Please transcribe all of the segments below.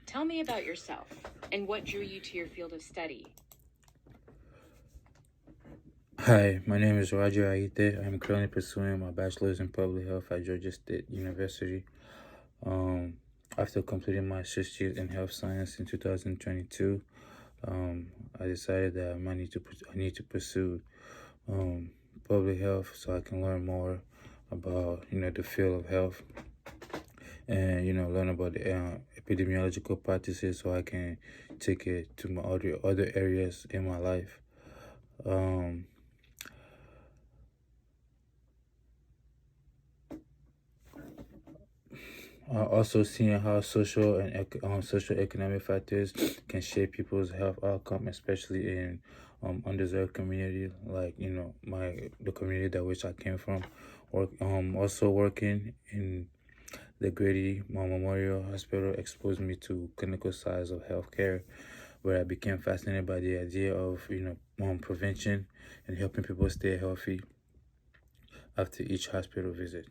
Tell me about yourself and what drew you to your field of study. Hi, my name is Roger Aite. I'm currently pursuing my bachelor's in public health at Georgia State University. Um, After completing my associate in health science in 2022, I decided that I need to pursue um, public health so I can learn more about the field of health and learn about the epidemiological practices so I can take it to my other areas in my life. Um, Also seeing how social economic factors can shape people's health outcome, especially in underserved community like the community that which I came from. Also working in the Grady Memorial Hospital exposed me to clinical sides of healthcare, where I became fascinated by the idea of prevention and helping people stay healthy after each hospital visit.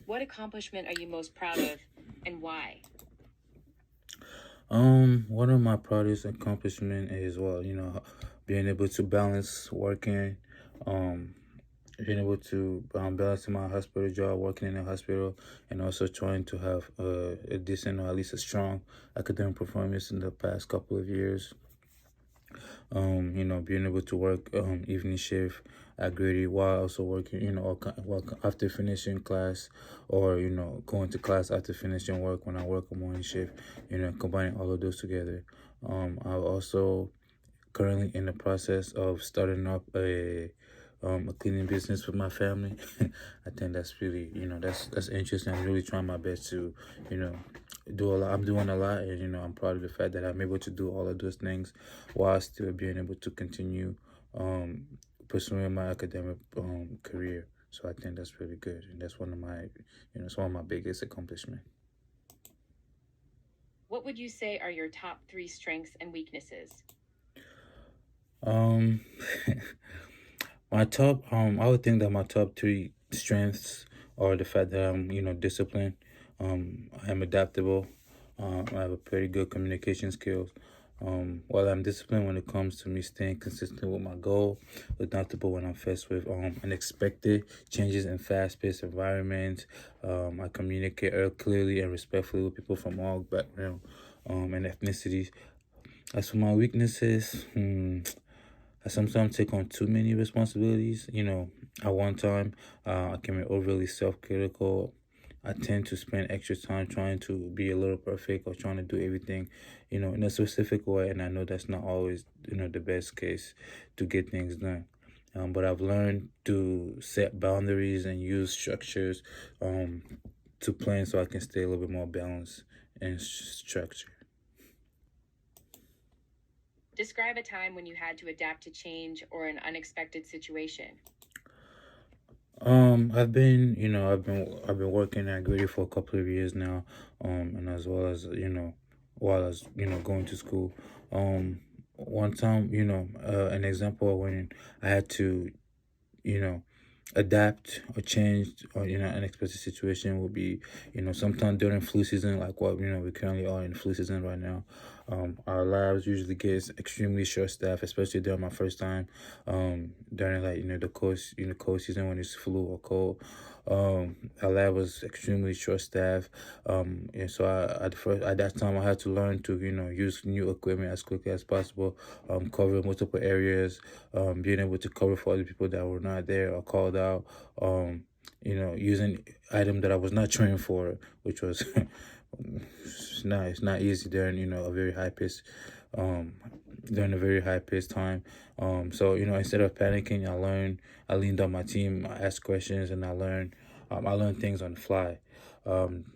What accomplishment are you most proud of and why? One of my proudest accomplishment is being able to balance working, um, being able to balance my hospital job, working in a hospital, and also trying to have a decent or at least a strong academic performance in the past couple of years. Being able to work evening shift at Grady while also working, after finishing class or, going to class after finishing work when I work a morning shift, combining all of those together. I also currently in the process of starting up a cleaning business with my family. I think that's really, that's interesting. I'm really trying my best to, you know, do a lot. I'm doing a lot, and I'm proud of the fact that I'm able to do all of those things while still being able to continue um, pursuing my academic career. So I think that's really good, and that's one of my, it's one of my biggest accomplishments. What would you say are your top 3 strengths and weaknesses? Um, I would think that my top three strengths are the fact that I'm, disciplined. I am adaptable. I have a pretty good communication skills. While I'm disciplined when it comes to me staying consistent with my goal, adaptable when I'm faced with unexpected changes in fast-paced environments. I communicate clearly and respectfully with people from all backgrounds and ethnicities. As for my weaknesses, I sometimes take on too many responsibilities. At one time, I can be overly self-critical. I tend to spend extra time trying to be a little perfect or trying to do everything, in a specific way. And I know that's not always, the best case to get things done. But I've learned to set boundaries and use structures to plan so I can stay a little bit more balanced and structured. Describe a time when you had to adapt to change or an unexpected situation. I've been working at Grady for a couple of years now, and as well as while I was going to school. One time, an example of when I had to, you know, adapt or change or unexpected situation will be sometime during flu season, like what we currently are in flu season right now. Our labs usually gets extremely short staff, especially during my first time during like the cold season when it's flu or cold. Our lab was extremely short staff, and so at that time I had to learn to use new equipment as quickly as possible, cover multiple areas, being able to cover for other people that were not there or called out, using item that I was not trained for, which was it's not easy during a very high pace, um, during a very high paced time. So instead of panicking, I leaned on my team, I asked questions, and I learned things on the fly.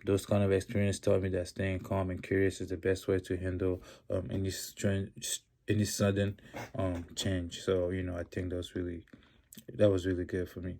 Those kind of experience taught me that staying calm and curious is the best way to handle any sudden change. So I think that was really good for me.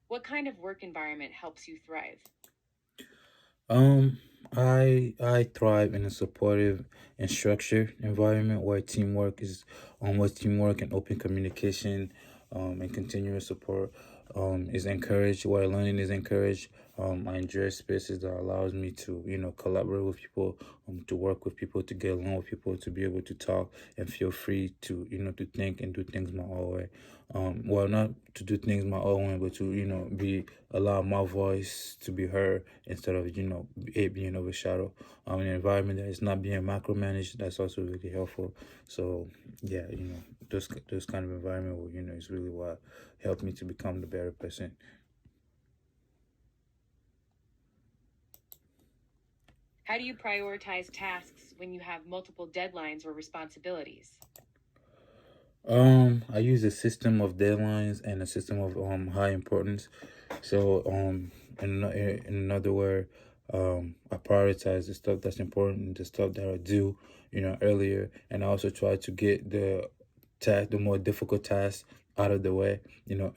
What kind of work environment helps you thrive? Um, I thrive in a supportive and structured environment where teamwork and open communication, and continuous support, is encouraged, where learning is encouraged. I enjoy spaces that allows me to, collaborate with people, to work with people, to get along with people, to be able to talk and feel free to, to think and do things my own way. Well, not to do things my own way, but to, be allow my voice to be heard instead of, it being overshadowed. In an environment that is not being micromanaged, that's also really helpful. So yeah, those kind of environment where, is really what helped me to become the better person. How do you prioritize tasks when you have multiple deadlines or responsibilities? I use a system of deadlines and a system of high importance. So in another word, I prioritize the stuff that's important, the stuff that I do, earlier, and I also try to get the more difficult tasks out of the way,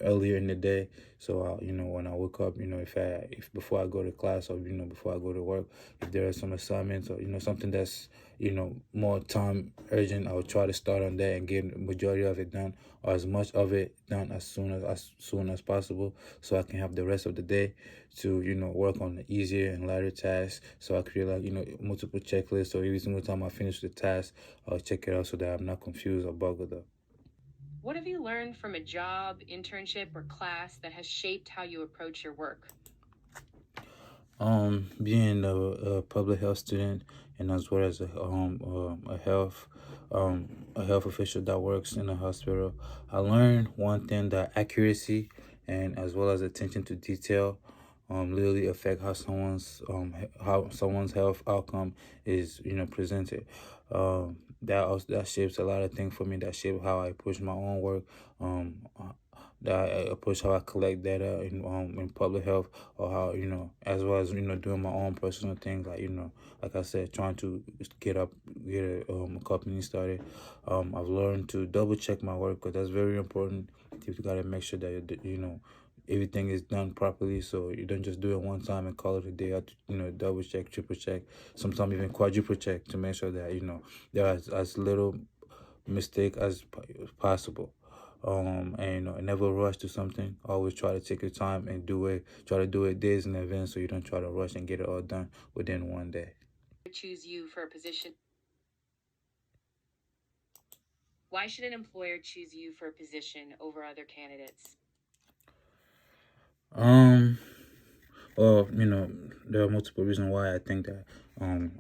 earlier in the day. So when I wake up, if before I go to class or before I go to work, if there are some assignments or something that's more time urgent, I will try to start on that and get the majority of it done, or as much of it done as soon as possible, so I can have the rest of the day to work on the easier and lighter tasks. So I create like multiple checklists, so every single time I finish the task, I'll check it out so that I'm not confused or buggered up. What have you learned from a job, internship, or class that has shaped how you approach your work? Being a public health student and as well as a health official that works in a hospital, I learned one thing, that accuracy and as well as attention to detail literally affect how someone's health outcome is presented. That shapes a lot of things for me. That shapes how I approach my own work. That I approach how I collect data in public health, or how as well as doing my own personal things, like like I said, trying to get a company started. I've learned to double check my work, because that's very important. You gotta make sure that everything is done properly, so you don't just do it one time and call it a day. You have to double check, triple check, sometimes even quadruple check, to make sure that there are as little mistake as possible. And never rush to something. Always try to take your time and try to do it days in advance, so you don't try to rush and get it all done within one day. Choose you for a position. Why should an employer choose you for a position over other candidates? um Well, there are multiple reasons why I think that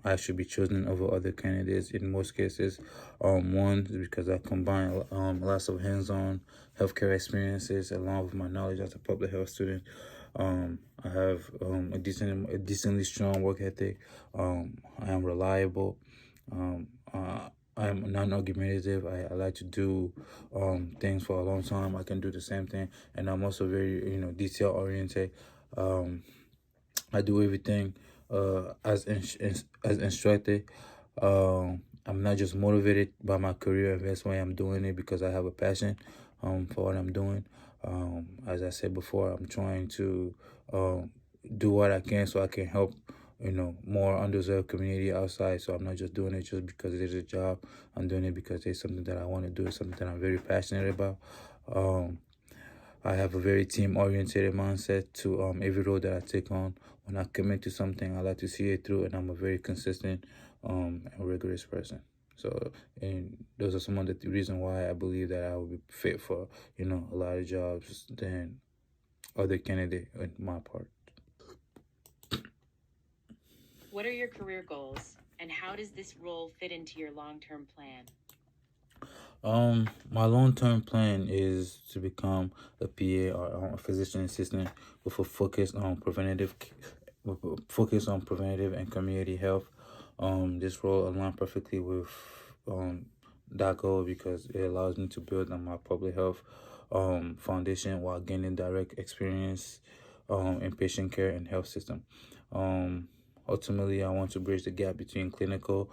I should be chosen over other candidates in most cases. One is because I combine lots of hands-on healthcare experiences along with my knowledge as a public health student. I have a decently strong work ethic. I am reliable. I'm non-argumentative. I like to do things for a long time. I can do the same thing, and I'm also very detail oriented. Um, I do everything as instructed. I'm not just motivated by my career, and that's why I'm doing it, because I have a passion for what I'm doing. As I said before, I'm trying to do what I can so I can help more underserved community outside. So I'm not just doing it just because it is a job. I'm doing it because it's something that I want to do. It's something that I'm very passionate about. Um, I have a very team oriented mindset to every role that I take on. When I commit to something, I like to see it through, and I'm a very consistent and rigorous person. So, and those are some of the reasons why I believe that I will be fit for a lot of jobs than other candidate on my part. What are your career goals, and how does this role fit into your long term plan? My long-term plan is to become a PA, or a physician assistant, with a focus on preventative and community health. This role aligns perfectly with um that goal, because it allows me to build on my public health foundation while gaining direct experience in patient care and health system. Um, Ultimately, I want to bridge the gap between clinical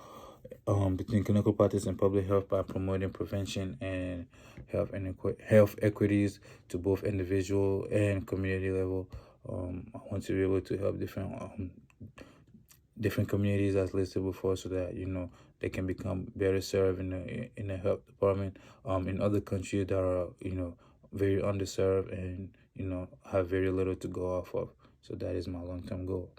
between clinical practice and public health by promoting prevention and health equities to both individual and community level. I want to be able to help different communities as listed before, so that they can become better served in the health department. In other countries that are very underserved and have very little to go off of. So that is my long term goal.